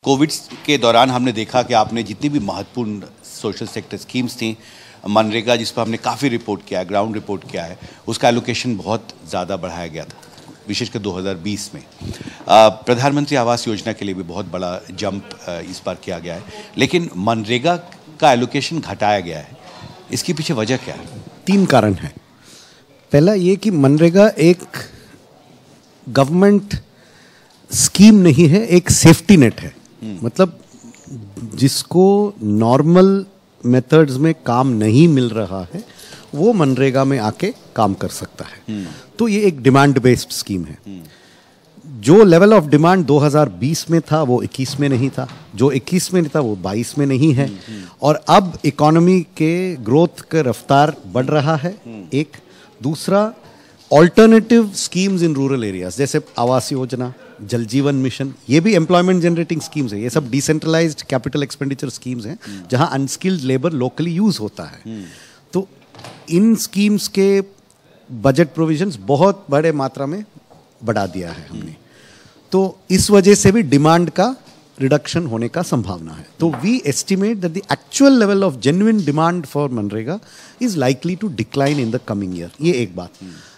Covid के दौरान हमने देखा कि आपने जितनी भी महत्वपूर्ण सोशल सेक्टर स्कीम्स थी, मनरेगा जिस पर हमने काफ़ी रिपोर्ट किया है, ग्राउंड रिपोर्ट किया है, उसका एलोकेशन बहुत ज़्यादा बढ़ाया गया था, विशेषकर 2020 में। प्रधानमंत्री आवास योजना के लिए भी बहुत बड़ा जंप इस बार किया गया है, लेकिन मनरेगा का एलोकेशन घटाया गया है। इसके पीछे वजह क्या है? 3 कारण हैं। पहला ये कि मनरेगा एक गवर्नमेंट स्कीम नहीं है, एक सेफ्टी नेट है। मतलब जिसको नॉर्मल मेथड्स में काम नहीं मिल रहा है वो मनरेगा में आके काम कर सकता है। तो ये एक डिमांड बेस्ड स्कीम है। जो लेवल ऑफ डिमांड 2020 में था वो 21 में नहीं था, जो 21 में नहीं था वो 22 में नहीं है। और अब इकोनॉमी के ग्रोथ का रफ्तार बढ़ रहा है। एक दूसरा, alternative schemes in rural areas जैसे आवास योजना, जल जीवन मिशन, ये भी एम्प्लॉयमेंट जनरेटिंग स्कीम्स है। ये सब डिसेंट्रलाइज्ड कैपिटल एक्सपेंडिचर स्कीम्स हैं जहां अनस्किल्ड लेबर लोकली यूज होता है। तो इन स्कीम्स के बजट प्रोविजंस बहुत बड़े मात्रा में बढ़ा दिया है हमने। तो इस वजह से भी डिमांड का रिडक्शन होने का संभावना है। तो we estimate that the actual level of genuine demand for मनरेगा is likely to decline in the coming year. ये एक बात।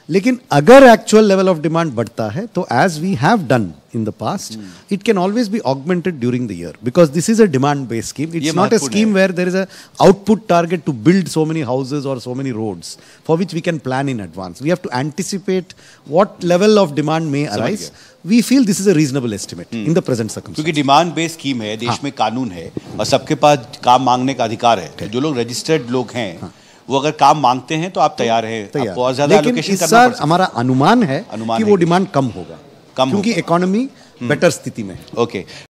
लेकिन अगर एक्चुअल लेवल ऑफ डिमांड बढ़ता है तो as we have done in the past, it can always be augmented during the year because this is a demand based scheme. It's not a scheme where there is a output target to build so many houses or so many roads for which we can plan in advance. We have to anticipate what level of demand may arise. We feel this is a reasonable estimate in the present circumstances. क्योंकि demand based scheme है, देश में कानून है और सबके पास काम मांगने का अधिकार है। जो लोग रजिस्टर्ड लोग हैं वो अगर काम मांगते हैं तो आप तैयार हैं, आपको और ज्यादा एलोकेशन करना पड़ सकता है। हमारा अनुमान है कि वो डिमांड कम होगा क्योंकि इकोनॉमी बेटर स्थिति में। ओके।